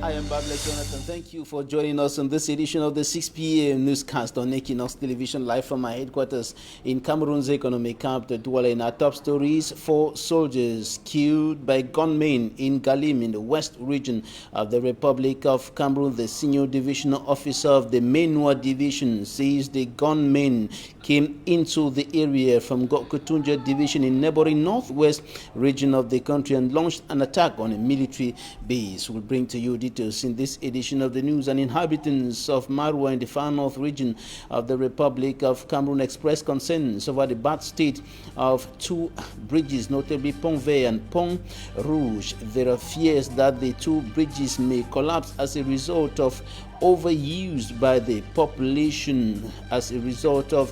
I am Babla Jonathan. Thank you for joining us on this edition of the 6 p.m. newscast on Equinoxe Television, live from my headquarters in Cameroon's economic capital, Douala. In our top stories, 4 soldiers killed by gunmen in Galim in the west region of the Republic of Cameroon. The senior divisional officer of the Menua division says the gunmen came into the area from Gokotunja division in neighboring northwest region of the country and launched an attack on a military base. We'll bring to you details in this edition of the news. And inhabitants of Marwa in the far north region of the Republic of Cameroon expressed concerns over the bad state of 2 bridges, notably Pont Vert and Pont Rouge. There are fears that the 2 bridges may collapse as a result of overused by the population, as a result of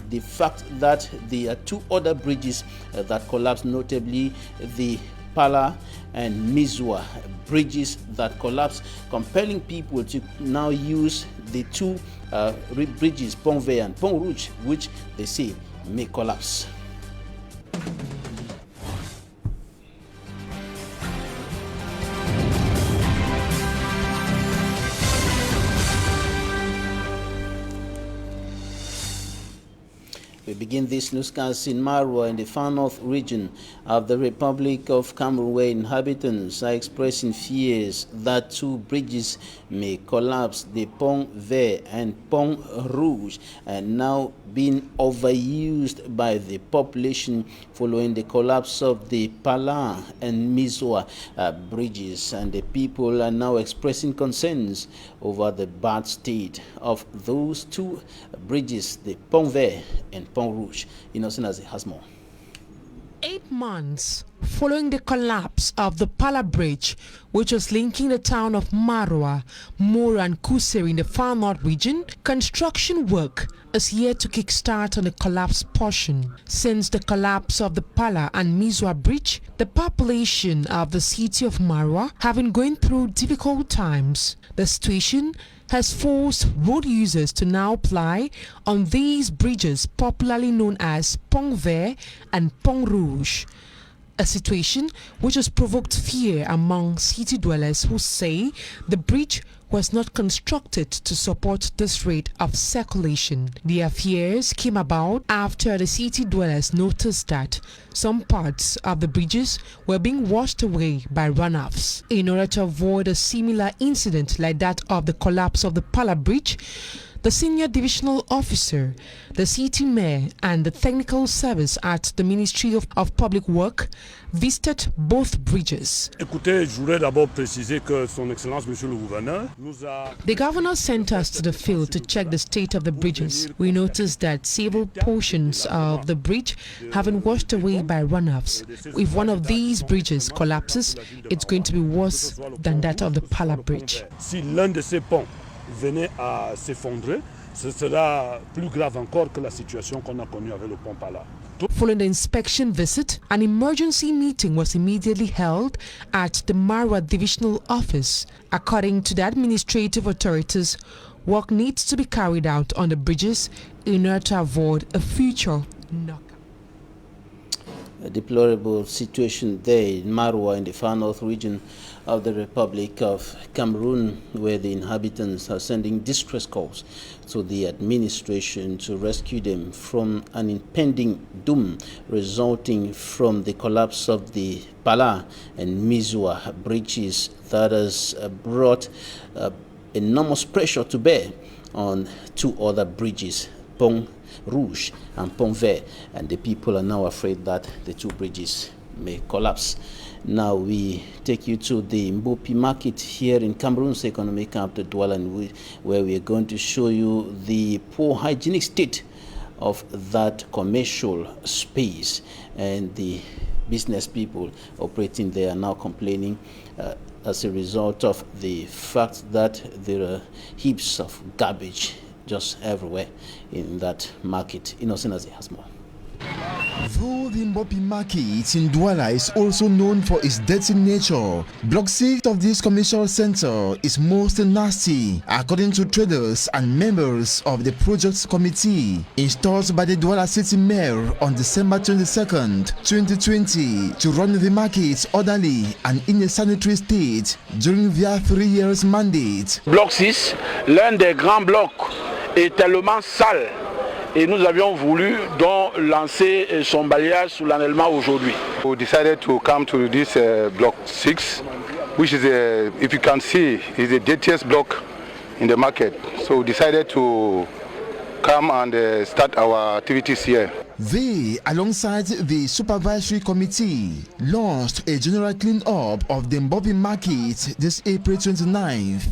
the fact that there are 2 other bridges that collapsed, notably the Pala and Mizwa bridges that collapsed, compelling people to now use the 2 bridges, Pont Vert and Pont Rouge, which they say may collapse. We begin this newscast in Marwa in the far north region of the Republic of Cameroon, where inhabitants are expressing fears that 2 bridges may collapse. The Pont Vert and Pont Rouge are now being overused by the population following the collapse of the Pala and Mizwa bridges, and the people are now expressing concerns over the bad state of those 2 bridges, the Pont Vert and Pont Rouge. Innocent as it has more. 8 months following the collapse of the Pala Bridge, which was linking the town of Marwa, Mora and Kuseri in the far north region, construction work is yet to kickstart on the collapsed portion. Since the collapse of the Pala and Mizwa Bridge, the population of the city of Marwa have been going through difficult times. The situation has forced road users to now ply on these bridges, popularly known as Pont Vert and Pont Rouge, a situation which has provoked fear among city dwellers who say the bridge was not constructed to support this rate of circulation. Their fears came about after the city dwellers noticed that some parts of the bridges were being washed away by runoffs. In order to avoid a similar incident like that of the collapse of the Pala Bridge, the senior divisional officer, the city mayor, and the technical service at the Ministry of Public Work visited both bridges. The governor sent us to the field to check the state of the bridges. We noticed that several portions of the bridge have been washed away by runoffs. If one of these bridges collapses, it's going to be worse than that of the Pala Bridge. Venait à s'effondrer, ce sera plus grave encore que la situation qu'on a connue avec le pont Pala. Following the inspection visit, an emergency meeting was immediately held at the Marwa Divisional Office. According to the administrative authorities, work needs to be carried out on the bridges in order to avoid a future knockout. A deplorable situation there in Marwa in the far north region of the Republic of Cameroon, where the inhabitants are sending distress calls to the administration to rescue them from an impending doom resulting from the collapse of the Pala and Mizwa bridges that has brought enormous pressure to bear on 2 other bridges, Pont Rouge and Pont Vert, and the people are now afraid that the 2 bridges may collapse. Now we take you to the Mbopi market here in Cameroon's economic capital, Douala, where we are going to show you the poor hygienic state of that commercial space, and the business people operating there are now complaining as a result of the fact that there are heaps of garbage just everywhere in that market. Innocent as it has more. Though the Mbopi market in Douala is also known for its dirty nature, Block 6 of this commercial center is most nasty, according to traders and members of the project committee installed by the Douala City Mayor on December 22nd, 2020 to run the market orderly and in a sanitary state during their 3 years mandate. Bloc 6, l'un des grands blocs, est tellement sale. Et nous avions voulu donc lancer son balayage sous l'annuellement aujourd'hui. We decided to come to this block 6, which is, if you can see, is the dirtiest block in the market. So we decided to come and start our activities here. They, alongside the supervisory committee, launched a general clean-up of the Mbopi market this April 29th.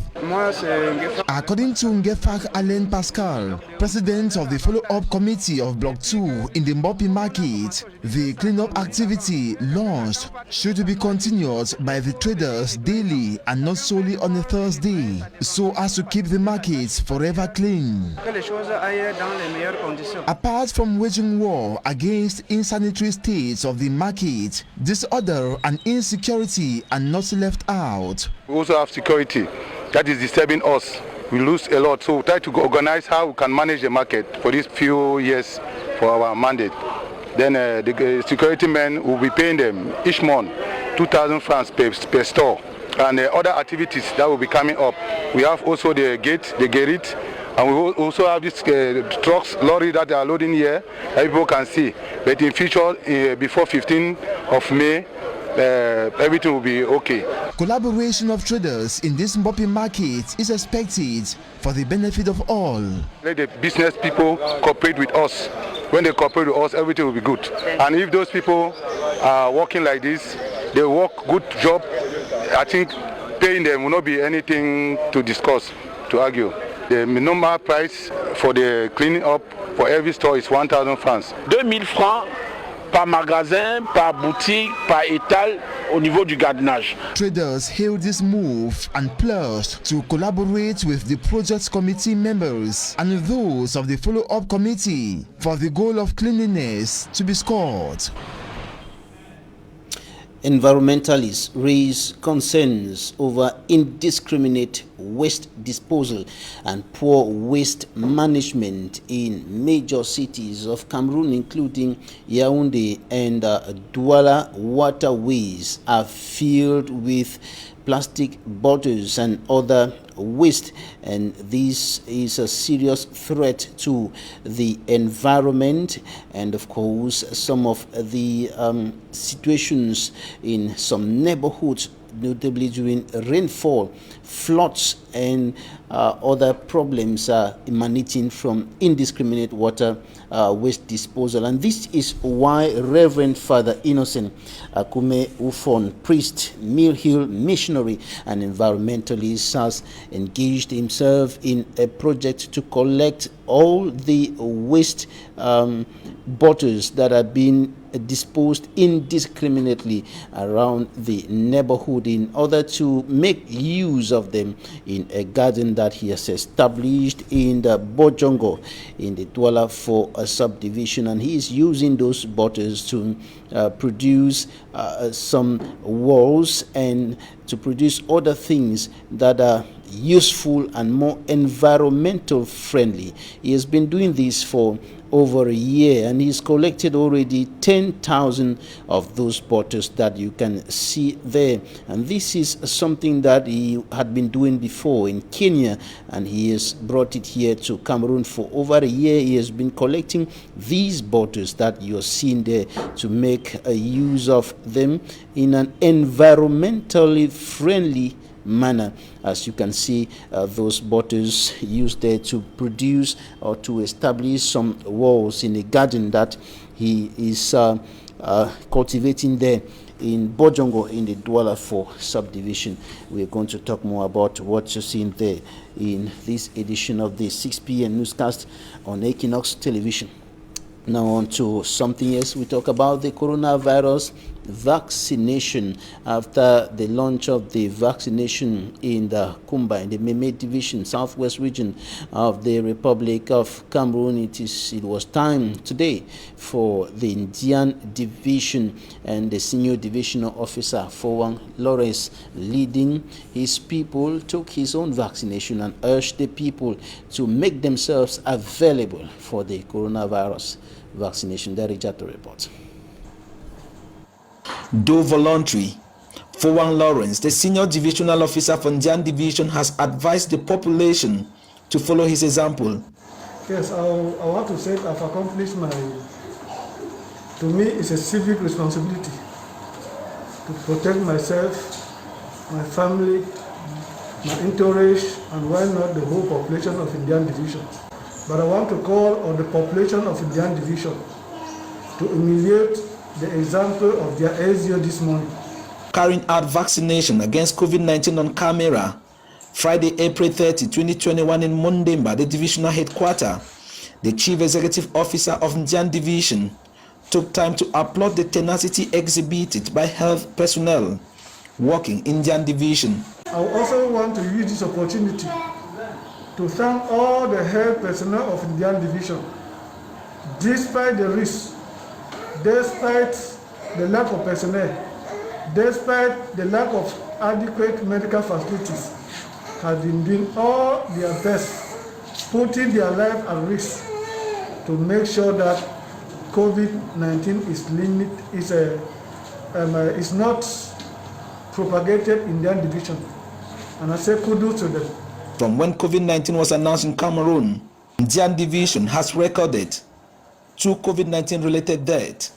According to Ngefak Alain Pascal, president of the follow-up committee of Block 2 in the Mbopi market, the clean-up activity launched should be continued by the traders daily and not solely on a Thursday, so as to keep the market forever clean. Apart from waging war against insanitary states of the market, disorder and insecurity are not left out. We also have security that is disturbing us. We lose a lot, so we try to organize how we can manage the market for these few years for our mandate. Then the security men will be paying them each month 2,000 francs per store, and other activities that will be coming up. We have also the gate, the Gerrit, and we also have these trucks, lorry that are loading here, that people can see. But in future, before 15th of May, everything will be okay. Collaboration of traders in this Mbopi market is expected for the benefit of all. Let the business people cooperate with us. When they cooperate with us, everything will be good. And if those people are working like this, they work good job, I think paying them will not be anything to discuss, to argue. The minimum price for the cleaning up for every store is 1,000 francs. 2,000 francs par magasin, par boutique, par étal au niveau du gardiennage. Traders hailed this move and pledged to collaborate with the project committee members and those of the follow-up committee for the goal of cleanliness to be scored. Environmentalists raise concerns over indiscriminate waste disposal and poor waste management in major cities of Cameroon, including Yaoundé and Douala. Waterways are filled with plastic bottles and other waste, and this is a serious threat to the environment. And of course, some of the situations in some neighborhoods, notably during rainfall, floods and other problems are emanating from indiscriminate water waste disposal. And this is why Reverend Father Innocent Akume Ufon, priest, Mill Hill missionary and environmentalist, has engaged himself in a project to collect all the waste bottles that are being disposed indiscriminately around the neighborhood in order to make use of them in a garden that he has established in the Bojongo in the Douala 4 subdivision. And he is using those bottles to produce some walls and to produce other things that are useful and more environmental friendly. He has been doing this for over a year, and he's collected already 10,000 of those bottles that you can see there. And this is something that he had been doing before in Kenya, and he has brought it here to Cameroon. For over a year he has been collecting these bottles that you're seeing there to make use of them in an environmentally friendly manner. As you can see, those bottles used there to produce or to establish some walls in a garden that he is cultivating there in Bojongo in the Douala 4 subdivision. We're going to talk more about what you're seeing there in this edition of the 6 p.m. newscast on Equinoxe Television. Now on to something else. We talk about the coronavirus vaccination after the launch of the vaccination in the Kumba, in the Meme Division, southwest region of the Republic of Cameroon. It was time today for the Indian Division and the Senior Divisional Officer Fowang Lawrence, leading his people, took his own vaccination and urged the people to make themselves available for the coronavirus vaccination. There is the report. Though voluntary, Fowang Lawrence, the Senior Divisional Officer for Indian Division, has advised the population to follow his example. Yes, I want to say I've accomplished to me, it's a civic responsibility to protect myself, my family, my entourage, and why not the whole population of Indian Division. But I want to call on the population of Indian Division to emulate the example of their SEO this morning. Carrying out vaccination against COVID-19 on camera, Friday, April 30, 2021 in Mondemba, the divisional headquarters, the Chief Executive Officer of Indian Division took time to applaud the tenacity exhibited by health personnel working in Indian Division. I also want to use this opportunity to thank all the health personnel of Indian Division. Despite the risk, despite the lack of personnel, despite the lack of adequate medical facilities, have been doing all their best, putting their life at risk to make sure that COVID-19 is not propagated in their division. And I say kudos to them. From when COVID-19 was announced in Cameroon, Indian Division has recorded 2 COVID-19 related deaths.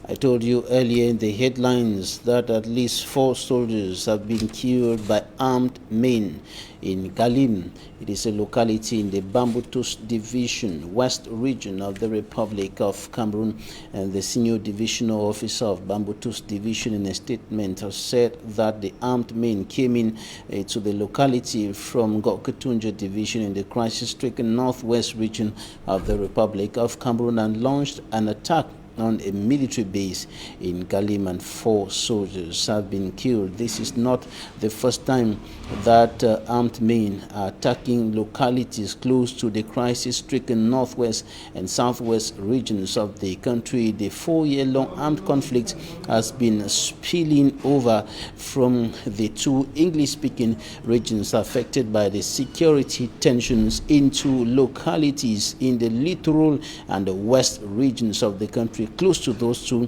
I told you earlier in the headlines that at least 4 soldiers have been killed by armed men in Galim. It is a locality in the Bambutus Division, West region of the Republic of Cameroon. And the Senior Divisional Officer of Bambutus Division in a statement has said that the armed men came in to the locality from Goketunja Division in the crisis-stricken northwest region of the Republic of Cameroon and launched an attack on a military base in Galim, and 4 soldiers have been killed. This is not the first time that armed men are attacking localities close to the crisis-stricken northwest and southwest regions of the country. The 4-year-long armed conflict has been spilling over from the 2 English-speaking regions affected by the security tensions into localities in the littoral and the west regions of the country, close to those 2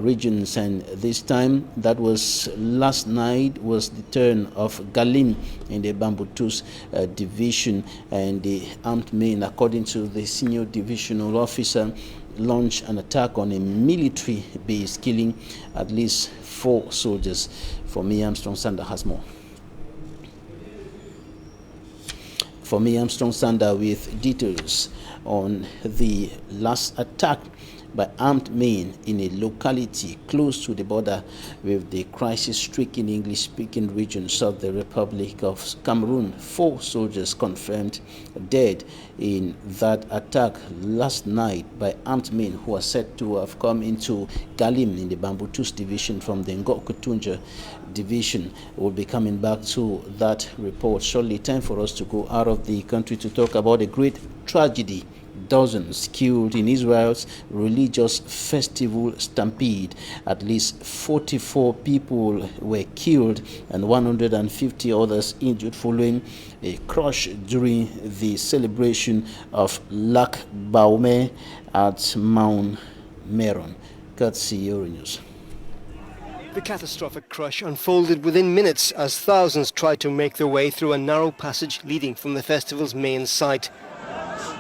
regions. And this time, that was last night, was the turn of Galim in the Bambutus Division, and the armed men, according to the Senior Divisional Officer, launched an attack on a military base, killing at least 4 soldiers. For me, Armstrong Sander has more. For me, Armstrong Sander with details on the last attack by armed men in a locality close to the border with the crisis-stricken English-speaking regions of the Republic of Cameroon. 4 soldiers confirmed dead in that attack last night by armed men who are said to have come into Galim in the Bambutus Division from the Ngokutunja Division. We'll be coming back to that report shortly. Time for us to go out of the country to talk about a great tragedy. Dozens killed in Israel's religious festival stampede. At least 44 people were killed and 150 others injured following a crash during the celebration of Lag Baomer at Mount Meron. Courtesy Euronews. The catastrophic crash unfolded within minutes as thousands tried to make their way through a narrow passage leading from the festival's main site.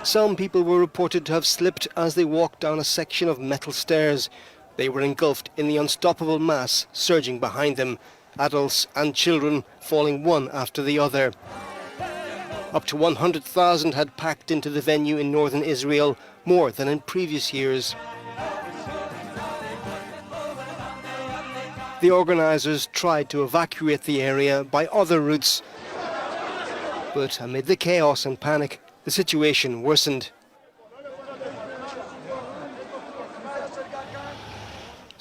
Some people were reported to have slipped as they walked down a section of metal stairs. They were engulfed in the unstoppable mass surging behind them, adults and children falling one after the other. Up to 100,000 had packed into the venue in northern Israel, more than in previous years. The organisers tried to evacuate the area by other routes, but amid the chaos and panic, the situation worsened.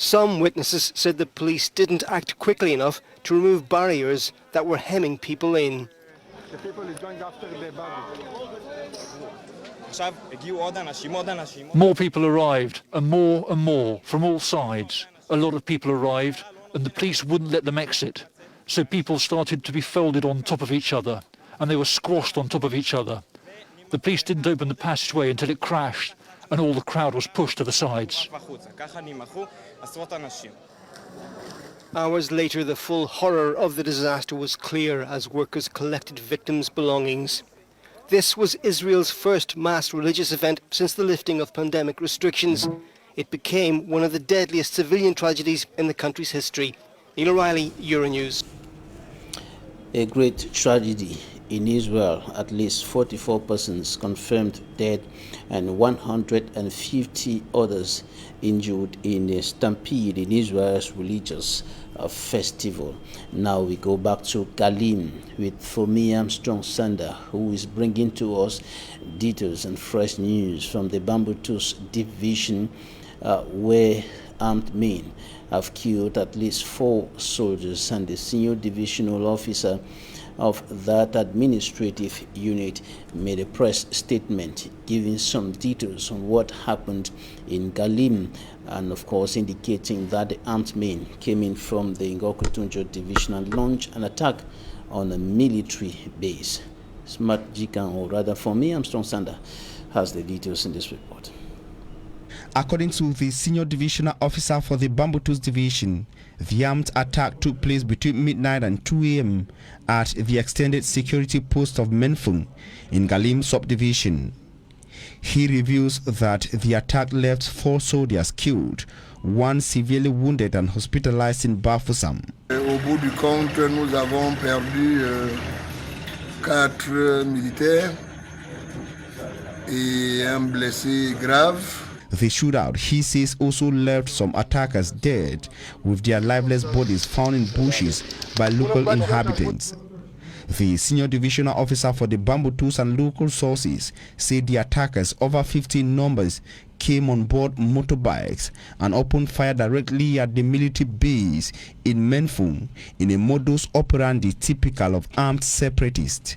Some witnesses said the police didn't act quickly enough to remove barriers that were hemming people in. More people arrived, and more from all sides. A lot of people arrived, and the police wouldn't let them exit. So people started to be folded on top of each other, and they were squashed on top of each other. The police didn't open the passageway until it crashed, and all the crowd was pushed to the sides. Hours later, the full horror of the disaster was clear as workers collected victims' belongings. This was Israel's first mass religious event since the lifting of pandemic restrictions. It became one of the deadliest civilian tragedies in the country's history. Neil O'Reilly, Euronews. A great tragedy in Israel. At least 44 persons confirmed dead and 150 others injured in a stampede in Israel's religious festival. Now we go back to Galim with Fomi Armstrong-Sander, who is bringing to us details and fresh news from the Bambutus division, where armed men have killed at least 4 soldiers, and the senior divisional officer of that administrative unit made a press statement giving some details on what happened in Galim, and of course indicating that the armed men came in from the Ngokutunjo division and launched an attack on a military base. Smart Jikan, or rather for me, Armstrong-Sander, has the details in this report. According to the senior divisional officer for the Bambutus division, the armed attack took place between midnight and 2 a.m. at the extended security post of Menfung in Galim subdivision. He reveals that the attack left 4 soldiers killed, 1 severely wounded and hospitalized in Bafoussam. Au bout du compte, nous avons perdu 4 militaires et un blessé grave. The shootout, he says, also left some attackers dead, with their lifeless bodies found in bushes by local inhabitants. The senior divisional officer for the Bambutus and local sources said the attackers, over 15 numbers, came on board motorbikes and opened fire directly at the military base in Menfung in a modus operandi typical of armed separatists.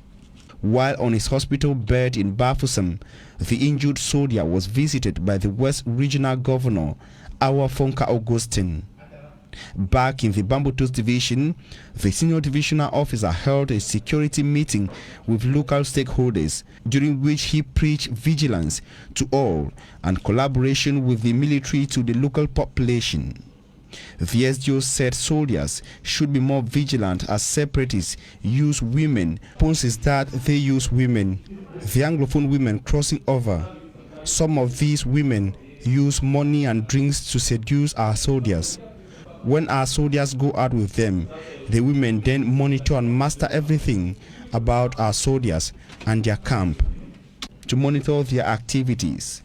While on his hospital bed in Bafoussam, the injured soldier was visited by the West Regional Governor, Awa Fonka Augustine. Back in the Bambutus division, the senior divisional officer held a security meeting with local stakeholders, during which he preached vigilance to all and collaboration with the military to the local population. The SDO said soldiers should be more vigilant as separatists use women. Point is that they use women, the Anglophone women crossing over. Some of these women use money and drinks to seduce our soldiers. When our soldiers go out with them, the women then monitor and master everything about our soldiers and their camp to monitor their activities.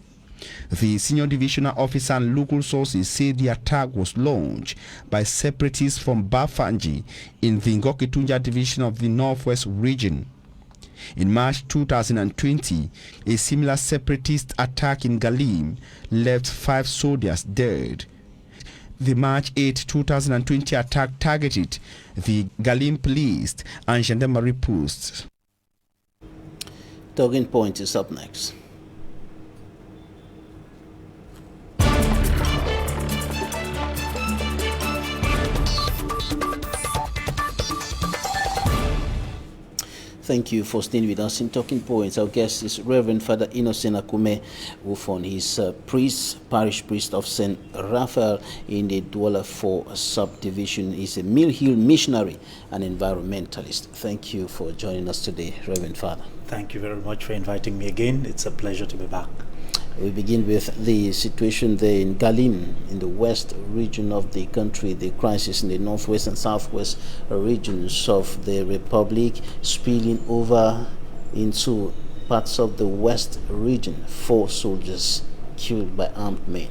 The senior divisional officer and local sources say the attack was launched by separatists from Bafanji in the Ngokitunja division of the Northwest region. In March 2020, a similar separatist attack in Galim left 5 soldiers dead. The March 8, 2020 attack targeted the Galim police and gendarmerie posts. Talking Point is up next. Thank you for staying with us in Talking Points. Our guest is Reverend Father Innocent Akume Wufon. He's parish priest of St. Raphael in the Douala 4 subdivision. He's a Mill Hill missionary and environmentalist. Thank you for joining us today, Reverend Father. Thank you very much for inviting me again. It's a pleasure to be back. We begin with the situation there in Galim, in the west region of the country, the crisis in the northwest and southwest regions of the Republic spilling over into parts of the west region. 4 soldiers killed by armed men.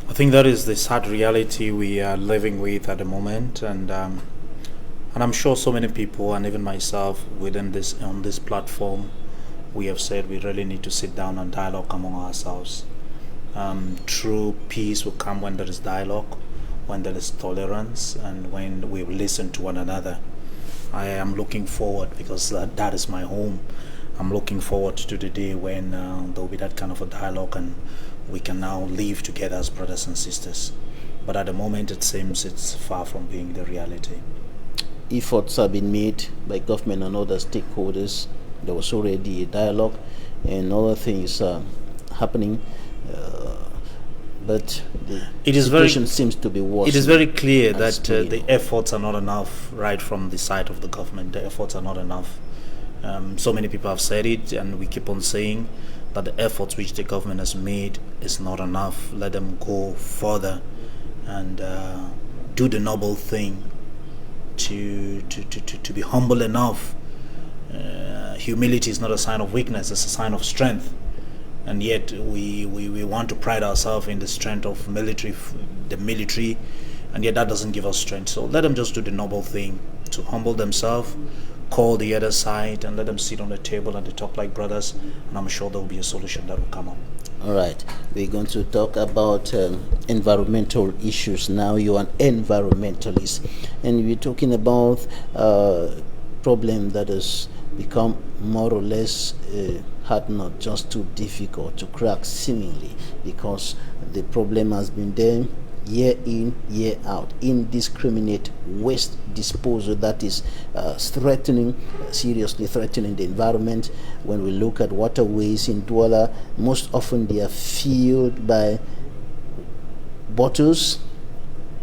I think that is the sad reality we are living with at the moment, and I'm sure so many people, and even myself on this platform, we have said we really need to sit down and dialogue among ourselves. True peace will come when there is dialogue. when there is tolerance, and when we listen to one another. I am looking forward, because that is my home. I'm looking forward to the day when there will be that kind of a dialogue and we can now live together as brothers and sisters. But at the moment, it seems it's far from being the reality. Efforts have been made by government and other stakeholders. There was already a dialogue and other things happening, but the situation seems to be worse. It is very clear that the efforts are not enough, right from the side of the government. The efforts are not enough. So many people have said it, and we keep on saying that the efforts which the government has made is not enough. Let them go further and do the noble thing to be humble enough. Humility is not a sign of weakness, it's a sign of strength. And yet we want to pride ourselves in the strength of the military, and yet that doesn't give us strength. So let them just do the noble thing, to humble themselves, call the other side, and let them sit on the table and they talk like brothers, and I'm sure there will be a solution that will come up. All right, we're going to talk about environmental issues now. You're an environmentalist, and we're talking about problem that has become more or less hard, not just too difficult to crack seemingly, because the problem has been there year in, year out. Indiscriminate waste disposal that is seriously threatening the environment. When we look at waterways in Douala, most often they are filled by bottles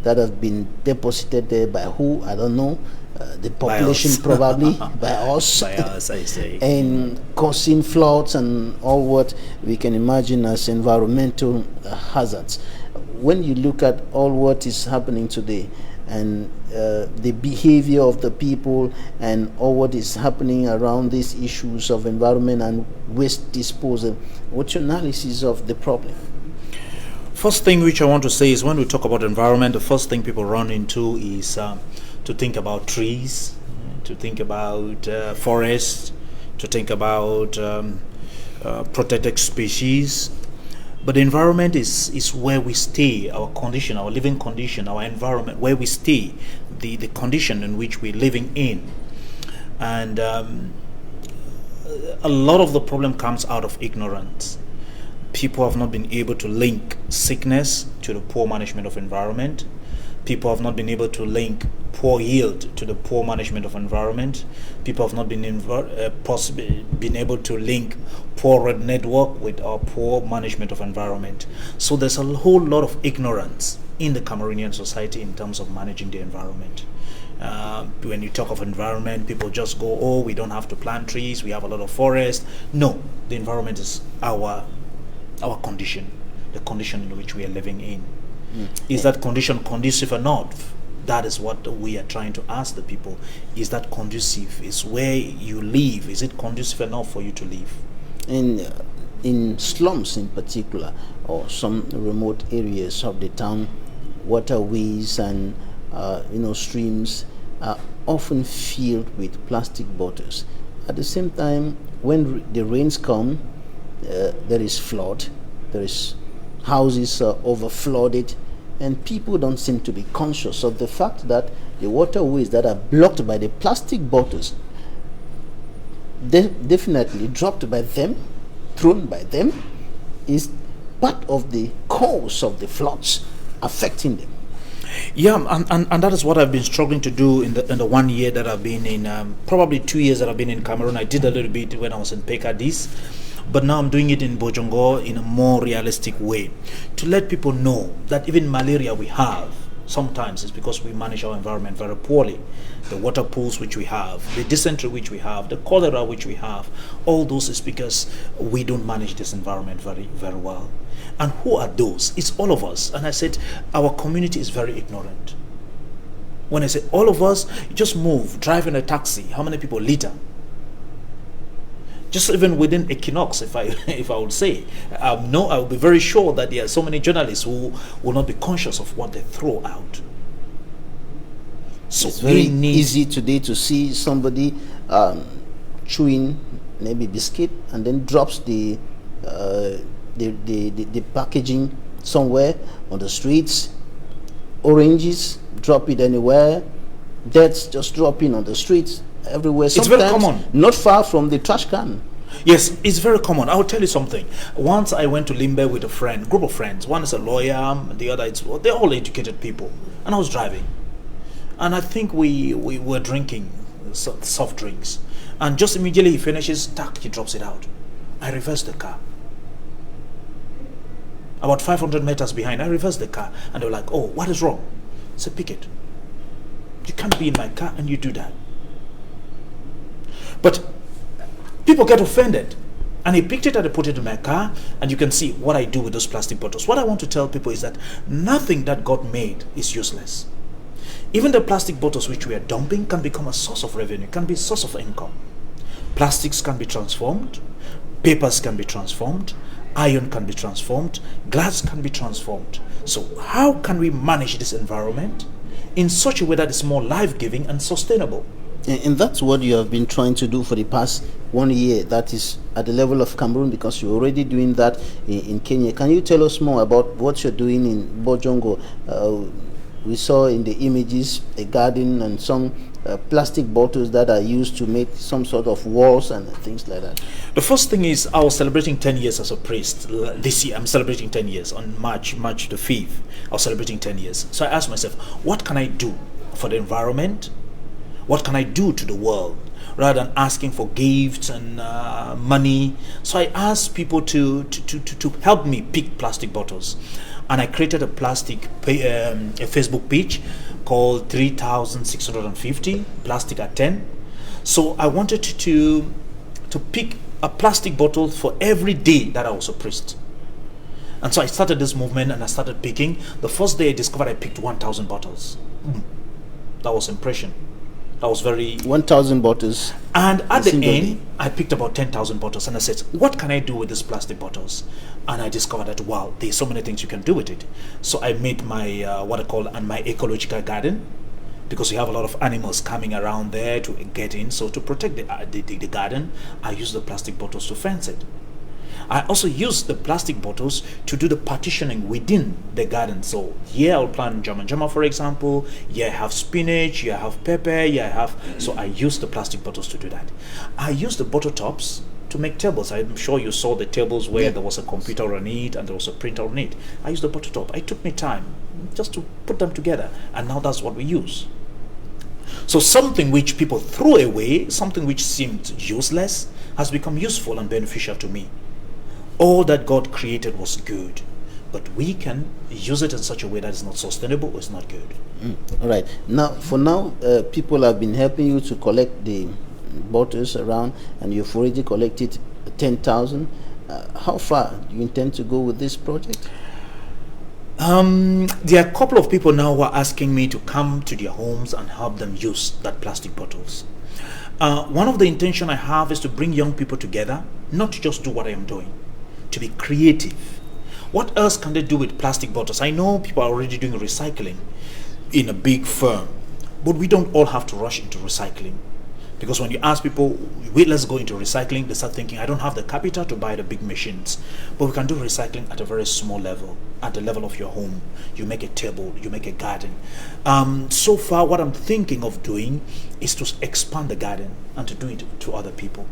that have been deposited there by who? I don't know. The population probably, by us, I say. And causing floods and all what we can imagine as environmental hazards. When you look at all what is happening today, and the behavior of the people, and all what is happening around these issues of environment and waste disposal, what's your analysis of the problem? First thing which I want to say is, when we talk about environment, the first thing people run into is to think about trees, to think about forests, to think about protected species. But the environment is where we stay, our condition, our living condition, our environment, where we stay, the condition in which we're living in. And a lot of the problem comes out of ignorance. People have not been able to link sickness to the poor management of environment. People have not been able to link poor yield to the poor management of environment. People have not been able to link poor road network with our poor management of environment. So there's a whole lot of ignorance in the Cameroonian society in terms of managing the environment. When you talk of environment, people just go, oh, we don't have to plant trees, we have a lot of forest. No, the environment is our condition, the condition in which we are living in. Is that condition conducive or not? That is what we are trying to ask the people. Is that conducive? Is where you live, is it conducive enough for you to live? In slums in particular, or some remote areas of the town, waterways and streams are often filled with plastic bottles. At the same time, when the rains come, there is flood, there is houses are over-flooded, and people don't seem to be conscious of the fact that the waterways that are blocked by the plastic bottles, definitely dropped by them, thrown by them, is part of the cause of the floods affecting them. Yeah, and that is what I've been struggling to do in the 1 year that I've been in, probably 2 years that I've been in Cameroon. I did a little bit when I was in Pekadis, but now I'm doing it in Bojongo in a more realistic way, to let people know that even malaria we have sometimes is because we manage our environment very poorly. The water pools which we have, the dysentery which we have, the cholera which we have, all those is because we don't manage this environment very, very well. And who are those? It's all of us. And I said our community is very ignorant. When I say all of us, you just move, drive in a taxi, how many people litter? Just even within Equinoxe, if I would say, I will be very sure that there are so many journalists who will not be conscious of what they throw out. So it's very easy today to see somebody chewing maybe biscuit and then drops the packaging somewhere on the streets. oranges, drop it anywhere. Deaths just dropping on the streets everywhere. It's very common. Not far from the trash can. Yes, it's very common. I'll tell you something. Once I went to Limbe with a group of friends. One is a lawyer, the other they're all educated people. And I was driving. And I think we were drinking soft drinks. And just immediately he finishes, he drops it out. I reversed the car. About 500 meters behind, I reversed the car. And they were like, oh, what is wrong? I said, pick it. You can't be in my car and you do that. But people get offended. And he picked it and he put it in my car, and you can see what I do with those plastic bottles. What I want to tell people is that nothing that God made is useless. Even the plastic bottles which we are dumping can become a source of revenue, can be a source of income. Plastics can be transformed, papers can be transformed, iron can be transformed, glass can be transformed. So how can we manage this environment in such a way that is more life-giving and sustainable? And that's what you have been trying to do for the past 1 year. That is at the level of Cameroon, because you're already doing that in Kenya. Can you tell us more about what you're doing in Bojongo? We saw in the images a garden and some plastic bottles that are used to make some sort of walls and things like that. The first thing is, I was celebrating 10 years as a priest. This year, I'm celebrating 10 years. On March the 5th, I was celebrating 10 years. So I asked myself, what can I do for the environment? What can I do to the world? Rather than asking for gifts and money. So I asked people to help me pick plastic bottles. And I created a Facebook page called 3650 Plastic at 10. So I wanted to pick a plastic bottle for every day that I was a priest. And so I started this movement and I started picking. The first day I discovered I picked 1,000 bottles. That was impression. That was very... 1,000 bottles. And at the end, I picked about 10,000 bottles. And I said, what can I do with these plastic bottles? And I discovered that, wow, there's so many things you can do with it. So I made my, what I call my ecological garden. Because we have a lot of animals coming around there to get in. So to protect the garden, I use the plastic bottles to fence it. I also use the plastic bottles to do the partitioning within the garden. So here I'll plant jama, for example. Here I have spinach, here I have pepper, here I have... So I use the plastic bottles to do that. I use the bottle tops to make tables. I'm sure you saw the tables where there was a computer on it and there was a printer on it. I used the bottle top. It took me time just to put them together. And now that's what we use. So something which people threw away, something which seemed useless, has become useful and beneficial to me. All that God created was good, but we can use it in such a way that is not sustainable or is not good. All right. Now, for now, people have been helping you to collect the bottles around, and you've already collected 10,000. How far do you intend to go with this project? There are a couple of people now who are asking me to come to their homes and help them use that plastic bottles. One of the intention I have is to bring young people together, not to just do what I am doing, to be creative. What else can they do with plastic bottles? I know people are already doing recycling in a big firm, but we don't all have to rush into recycling. Because when you ask people, wait, let's go into recycling, they start thinking, I don't have the capital to buy the big machines. But we can do recycling at a very small level, at the level of your home. You make a table, you make a garden. So far, what I'm thinking of doing is to expand the garden and to do it to other people.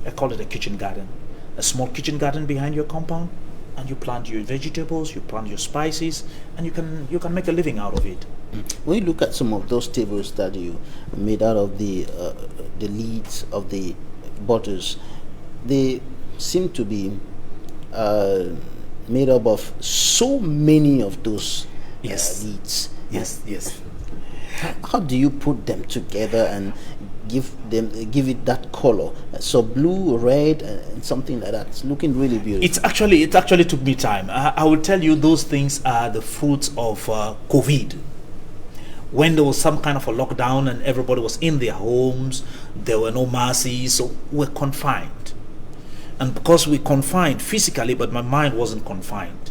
I call it a kitchen garden. A small kitchen garden behind your compound, and you plant your vegetables, you plant your spices, and you can make a living out of it. When you look at some of those tables that you made out of the lids of the bottles, they seem to be made up of so many of those lids. Yes. How do you put them together and give it that color? So blue, red, and something like that. It's looking really beautiful. It actually took me time. I will tell you, those things are the fruits of COVID. When there was some kind of a lockdown and everybody was in their homes, there were no masses, so we're confined. And because we're confined physically, but my mind wasn't confined.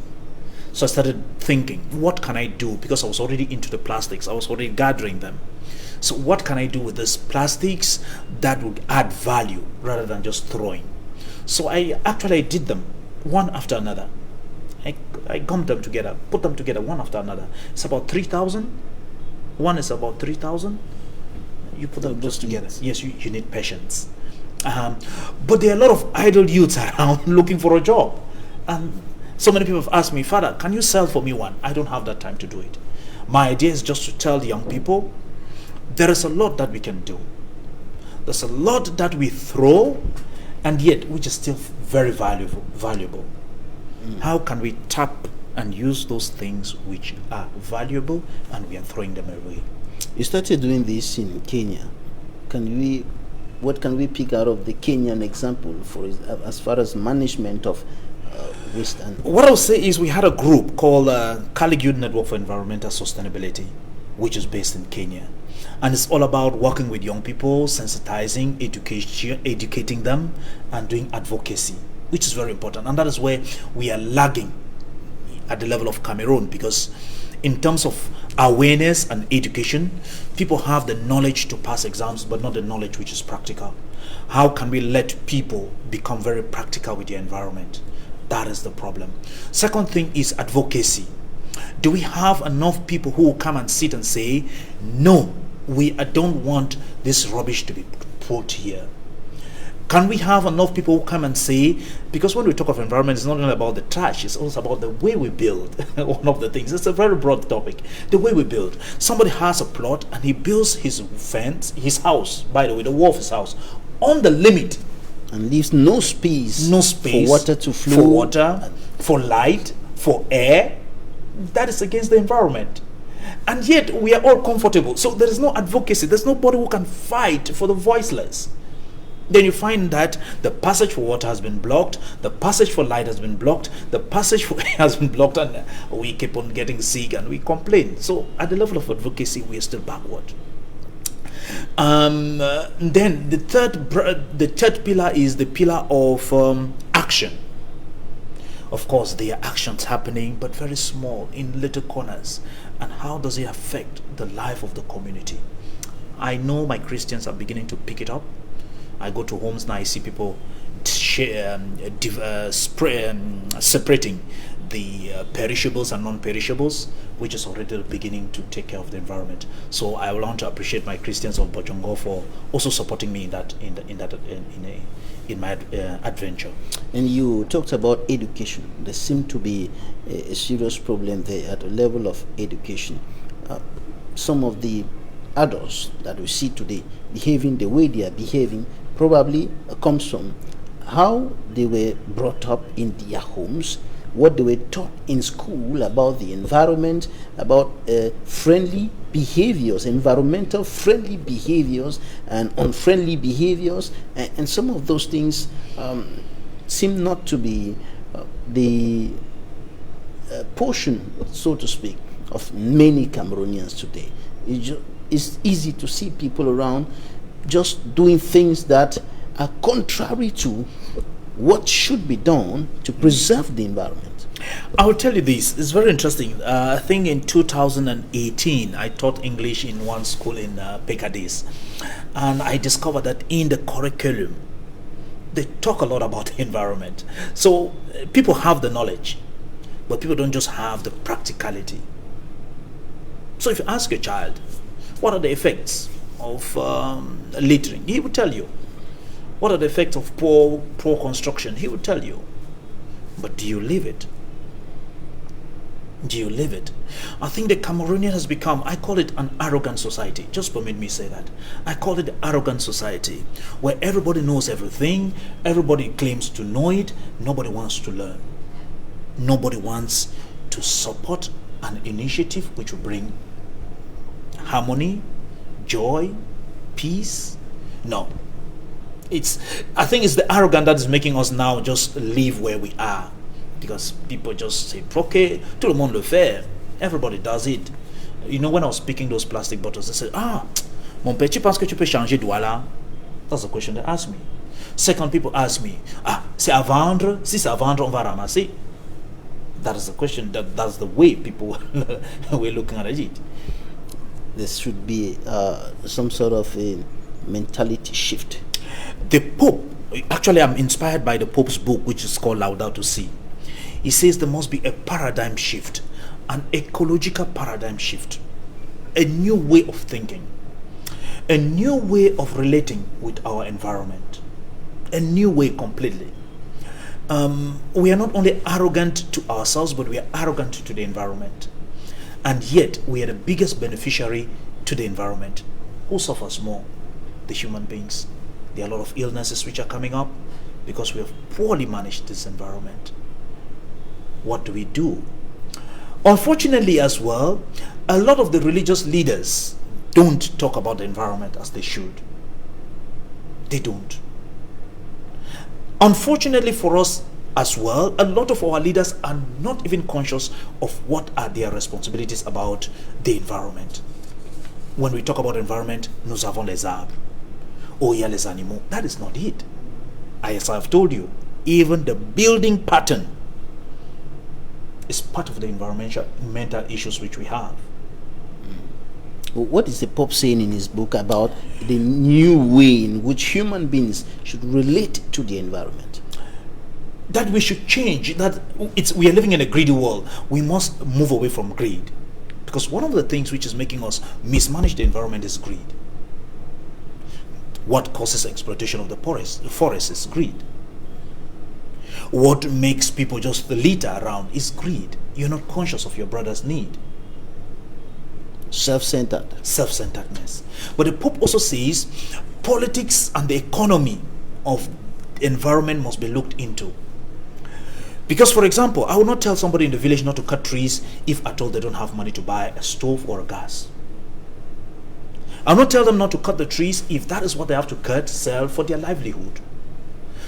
So I started thinking, what can I do? Because I was already into the plastics. I was already gathering them. So what can I do with these plastics that would add value rather than just throwing? So I did them one after another. I gum them together, put them together one after another. It's about 3,000. One is about 3,000. You put them just together. Yes, you need patience. But there are a lot of idle youths around looking for a job. And so many people have asked me, Father, can you sell for me one? I don't have that time to do it. My idea is just to tell the young people, there is a lot that we can do. There's a lot that we throw, and yet which is still very valuable. How can we tap and use those things which are valuable and we are throwing them away? You started doing this in Kenya. What can we pick out of the Kenyan example for as far as management of waste? And what I'll say is we had a group called Catholic Youth Network for Environmental Sustainability, which is based in Kenya. And it's all about working with young people, sensitizing, educating them, and doing advocacy, which is very important. And that is where we are lagging at the level of Cameroon, because in terms of awareness and education, people have the knowledge to pass exams, but not the knowledge which is practical. How can we let people become very practical with their environment? That is the problem. Second thing is advocacy. Do we have enough people who will come and sit and say, no, we don't want this rubbish to be put here? Can we have enough people who come and say, because when we talk of environment, it's not only about the trash, it's also about the way we build. One of the things, it's a very broad topic, the way we build. Somebody has a plot and he builds his fence, his house, by the way, the wall of his house, on the limit. And leaves no space for water to flow. For water, for light, for air. That is against the environment. And yet we are all comfortable. So there is no advocacy. There's nobody who can fight for the voiceless. Then you find that the passage for water has been blocked, the passage for light has been blocked, the passage for air has been blocked, and we keep on getting sick and we complain. So at the level of advocacy, we are still backward. Then the third pillar is the pillar of action. Of course, there are actions happening, but very small, in little corners. And how does it affect the life of the community? I know my Christians are beginning to pick it up. I go to homes now, I see people separating the perishables and non-perishables, which is already beginning to take care of the environment. So I want to appreciate my Christians of Bojongo for also supporting me in my adventure. And you talked about education. There seemed to be a serious problem there at the level of education. Some of the adults that we see today behaving the way they are behaving probably comes from how they were brought up in their homes, what they were taught in school about the environment, about friendly behaviors, environmental friendly behaviors and unfriendly behaviors, and some of those things seem not to be the portion, so to speak, of many Cameroonians today. It's easy to see people around just doing things that are contrary to what should be done to preserve the environment. I will tell you this, it's very interesting. I think in 2018 I taught English in one school in Pekadis, and I discovered that in the curriculum they talk a lot about the environment. So people have the knowledge, but people don't just have the practicality. So if you ask a child, what are the effects of littering? He will tell you. What are the effects of poor construction? He will tell you. But do you live it? Do you live it? I think the Cameroonian has become, I call it an arrogant society. Just permit me say that. I call it the arrogant society, where everybody knows everything, everybody claims to know it, nobody wants to learn. Nobody wants to support an initiative which will bring harmony, joy, peace. No. I think it's the arrogance that is making us now just live where we are, because people just say, okay, tout le monde le fait, everybody does it. You know, when I was picking those plastic bottles, they said, mon père, tu penses que tu peux changer d'oie là? That's the question they asked me. Second, people ask me, c'est à vendre? Si c'est à vendre, on va ramasser. That is the question, that's the way people were looking at it. There should be some sort of a mentality shift. The Pope, actually I'm inspired by the Pope's book, which is called Laudato Si. He says there must be a paradigm shift, an ecological paradigm shift, a new way of thinking, a new way of relating with our environment, a new way completely. We are not only arrogant to ourselves, but we are arrogant to the environment. And yet, we are the biggest beneficiary to the environment. Who suffers more? The human beings. There are a lot of illnesses which are coming up because we have poorly managed this environment. What do we do? Unfortunately as well, a lot of the religious leaders don't talk about the environment as they should. They don't. Unfortunately for us as well, a lot of our leaders are not even conscious of what are their responsibilities about the environment. When we talk about environment, nous avons les arbres. Oh, il y a les animaux. That is not it. As I have told you, even the building pattern is part of the environmental issues which we have. What is the Pope saying in his book about the new way in which human beings should relate to the environment? That we should change. That we are living in a greedy world. We must move away from greed, because one of the things which is making us mismanage the environment is greed. What causes exploitation of the forest is greed. What makes people just litter around is greed. You're not conscious of your brother's need. Self-centeredness. But the Pope also says politics and the economy of the environment must be looked into. Because, for example, I will not tell somebody in the village not to cut trees if at all they don't have money to buy a stove or a gas. I will not tell them not to cut the trees if that is what they have to cut, sell for their livelihood.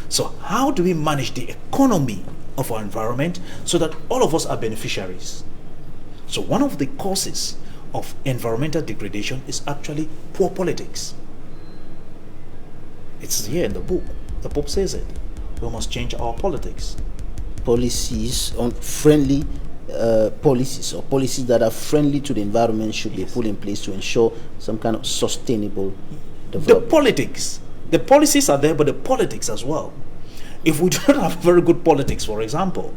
So how do we manage the economy of our environment so that all of us are beneficiaries? So one of the causes of environmental degradation is actually poor politics. It's here in the book. The Pope says it. We must change our politics. Policies on friendly policies, or policies that are friendly to the environment, should be put in place to ensure some kind of sustainable development. The politics, the policies are there, but the politics as well. If we don't have very good politics, for example,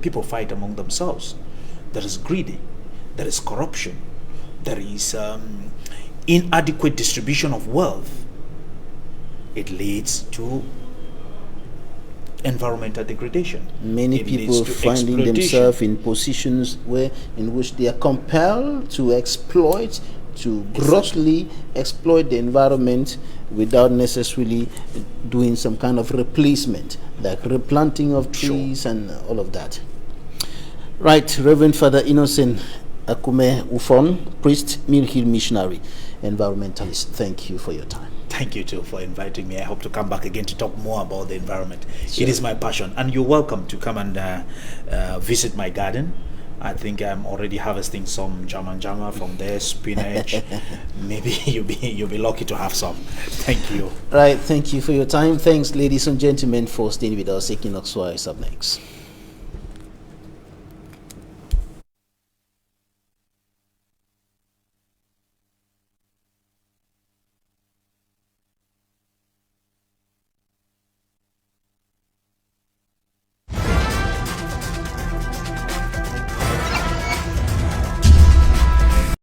people fight among themselves. There is greed, there is corruption, there is inadequate distribution of wealth. It leads to environmental degradation. Many people finding themselves in positions in which they are compelled to exploit, to grossly exploit the environment without necessarily doing some kind of replacement, like replanting of trees and all of that. Right, Reverend Father Innocent Akume Ufon, priest, Mill Hill missionary, environmentalist, thank you for your time. Thank you too for inviting me. I hope to come back again to talk more about the environment. Sure. It is my passion, and you're welcome to come and visit my garden. I think I'm already harvesting some jama from there, spinach. Maybe you'll be lucky to have some. Thank you. Right, thank you for your time. Thanks, ladies and gentlemen, for staying with us. Equinoxe is up next.